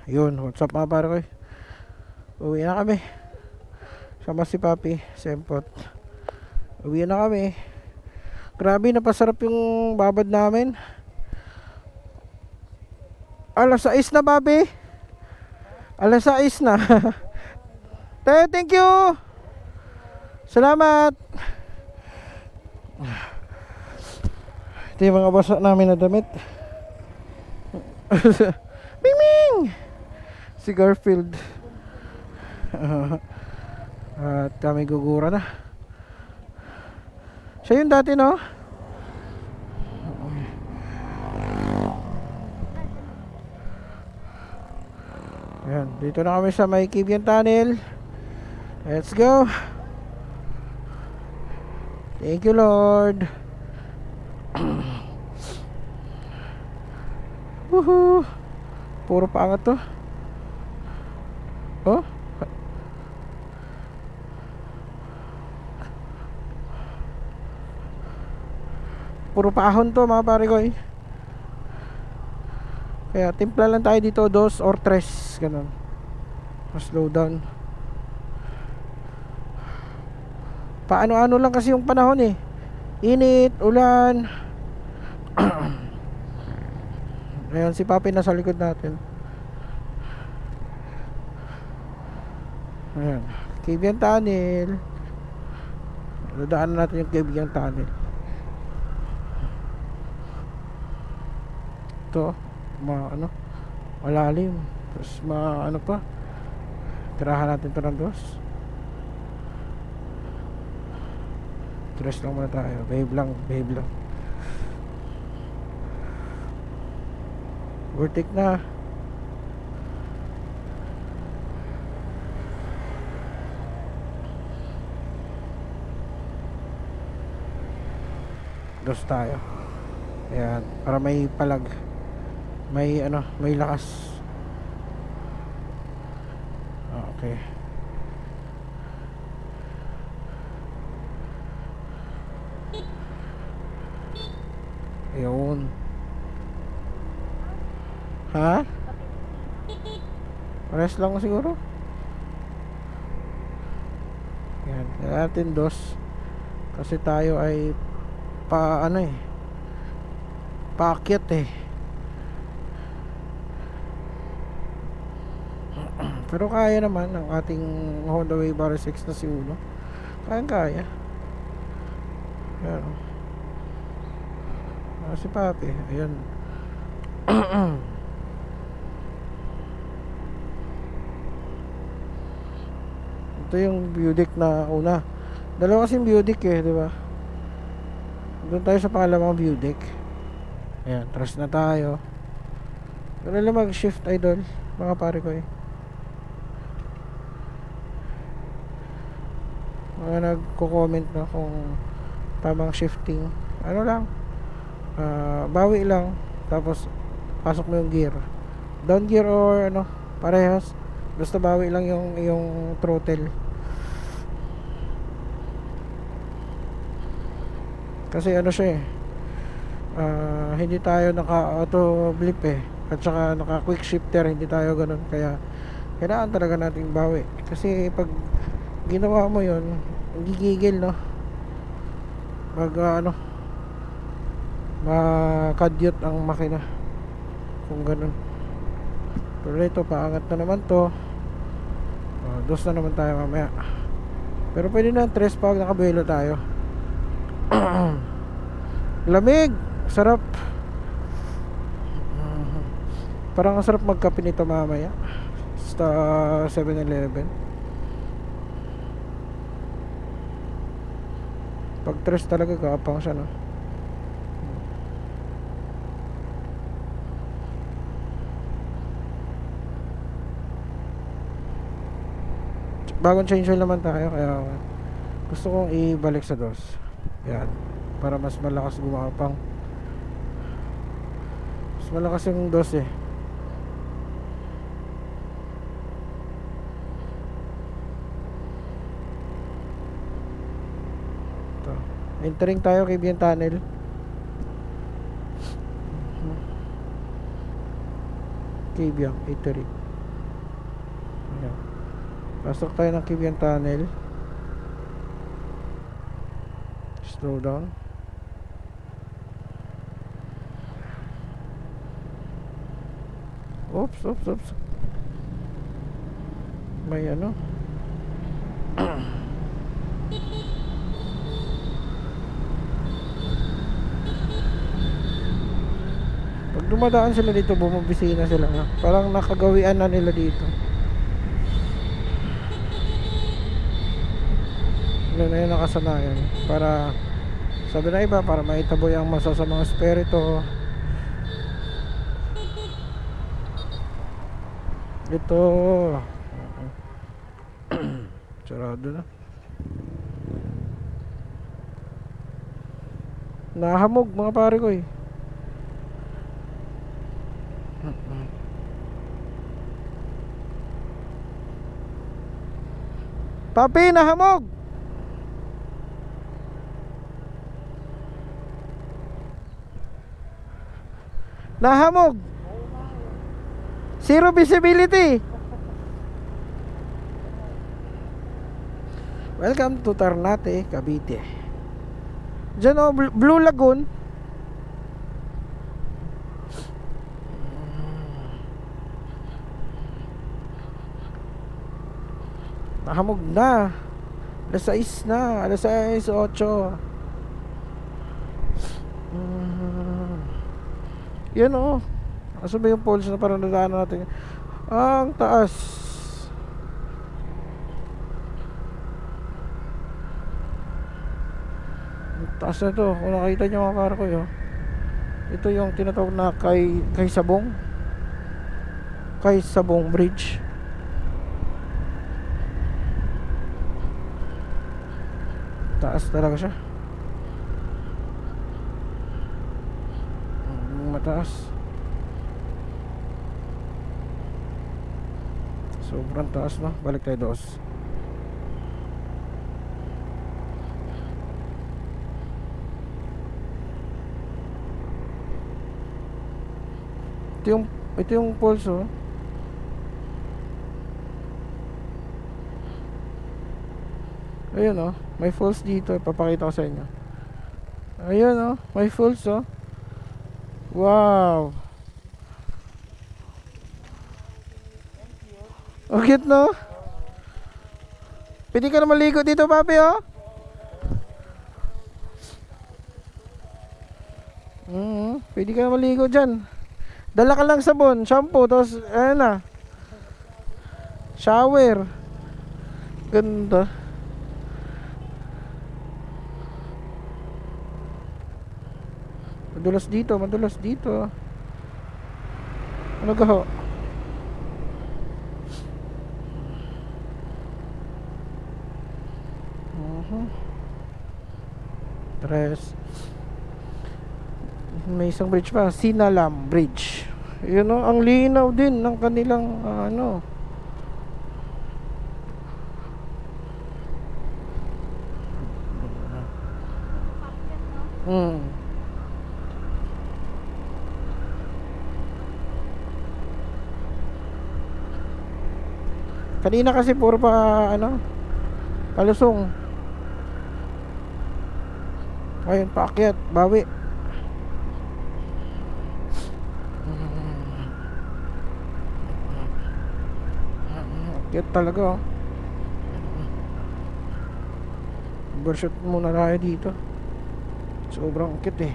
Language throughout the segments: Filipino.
Yun, what's up mga pare ko? Uwi na kami. Sama si Papi, Sempot. Uwi na kami. Grabe, napasarap yung babad namin. Alas 6 na, Papi. Alas 6 na. Thank you. Salamat. Ito yung mga basa namin na damit. Ming! Si Garfield. At kami gugura na. Siya yung dati, no? Ayan, dito na kami sa may Kibian Tunnel. Let's go. Thank you, Lord. Woohoo. Puro paangat to. Oh. Puro paahon to mga pare ko eh. Kaya timpla lang tayo dito 2 or 3 ganun. Slow down. Paano-ano lang kasi yung panahon eh. Init, ulan. Ayan si Papi nasa likod natin. Ayan, Kibian Tunnel. Dadaanan natin yung Kibian Tunnel. Ito malalim. Tapos pa, tirahan natin ito ng 2. Tres lang muna tayo. Behave lang. Vertic na. Dos tayo. Ayan, para may palag. May lakas. Okay. Ayun. Ha? Rest lang siguro. Yan, natin 2. Kasi tayo ay paakyat eh. Pero kaya naman ang ating Honda Wave R6 na si Uno. Kaya. Ayan. Si Papi. Ayan. Ito yung view deck na una. Dalawa kasing view deck eh, di ba? Doon tayo sa pangalawang view deck. Ayan, trust na tayo. Doon lang mag-shift idol, mga pare ko eh. Mga nagko-comment na kung tamang shifting. Ano lang, bawi lang. Tapos pasok mo yung gear, down gear or parehas. Basta bawi lang yung throttle. Kasi siya eh, hindi tayo naka auto blip eh. At saka naka quick shifter, hindi tayo ganun. Kaya kailangan talaga nating bawi. Kasi pag ginawa mo yon, gigigil makadyot ang makina kung ganun. Pero ito, paangat na naman to. 2 na naman tayo mamaya. Pero pwede na 3 pag nakabuelo tayo. Lamig, sarap. Parang ang sarap magkape nito mamaya sa 7-Eleven. Pag 3 talaga kapang siya bagong change oil naman tayo, kaya gusto kong ibalik sa 2. Yan, para mas malakas gumapang. Mas malakas yung 2 eh. Ito, entering tayo kay Kibian Tunnel. Kibian, entering. Ayan. Pasok tayo ng Kibian Tunnel. Slow down. Oops. May ano. Pag dumadaan sila dito, bumibisina sila na. Parang nakagawian na nila dito. Yun na yung nakasanayan. Para, sabi na iba, para maitaboy ang masasamang espiritu. Ito. Sarado na. Nahamog mga pare ko eh. Papi, nahamog! Nahamog! Zero visibility! Welcome to Ternate, Cavite. Diyan o, Blue Lagoon. Nahamog na. Alas 6 na. Alas 6, 8. Yan o. Asa ba yung poles na parang nadaanan natin? Ang taas. Ang taas na to. Kung nakita nyo mga karakoy oh. Ito yung tinatawag na kay Sabong. Kay Sabong Bridge. Taas talaga siya. Mataas. Sobrang taas na. Balik tayo dos. Ito yung pulse oh. Ayun oh, may falls dito, ipapakita ko sa inyo. Ayun oh, may falls oh. Wow. Ang cute no? Pwede ka na maligo dito, papi oh. Pwede ka na maligo dyan. Dala ka lang sabon, shampoo, tapos ayan na. Shower. Ganda. Madulas dito. Ano gaho? Tres. May isang bridge pa, Sinalam Bridge. Yun o, ang linaw din ng kanilang ano. Kanina kasi puro pa ano, palusong. Ayun, paakyat, bawi. Akyat talaga oh. Overshoot muna tayo dito. Sobrang akyat eh.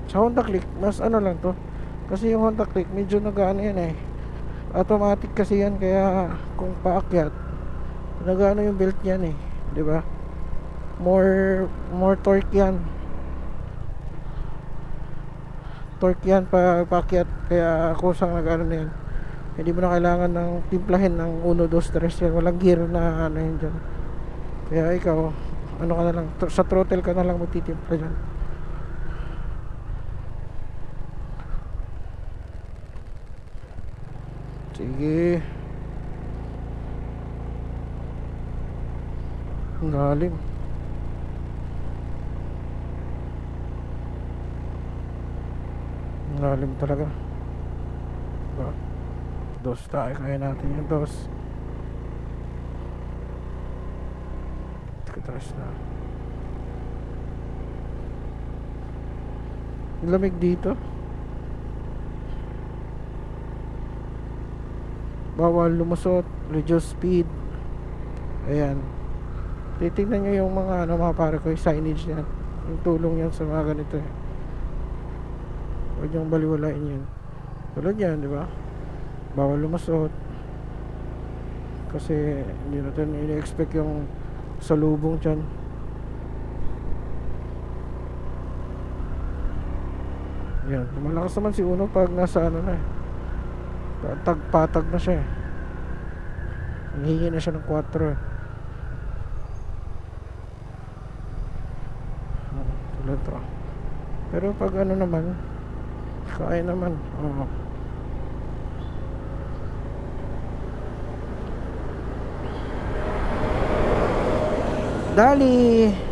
Sa Honda Click, mas ano lang to. Kasi yung Honda Click, medyo nag-ano yan eh. Automatic kasi yan, kaya kung paakyat, nag-ano yung belt yan eh. Diba? More torque yan. Torque yan pa paakyat. Kaya kusang nag-ano na yan. Hindi mo na kailangan ng timplahin ng 1, 2, 3 yan. Walang gear na ano yun dyan. Kaya ikaw, ano ka na lang, sa throttle ka na lang magtitimpla dyan. Sige. Ang lalim. Ang lalim talaga. Diba? Dos tayo, kaya natin yung dos. Katras na. Lamig dito. Bawal lumusot, reduce speed. Ayan. Titingnan nyo yung mga mga pare ko, yung signage yan. Yung tulong yan sa mga ganito eh. Huwag yung baliwalain yun. Tulad yan, di ba? Bawal lumusot. Kasi hindi natin ini-expect yung salubong dyan. Yan. Malakas naman si Uno pag nasa na eh. Patag na siya eh. Hingin na siya ng 4 eh. Tulad to. Pero pag naman, kaya naman. Oo. Dali!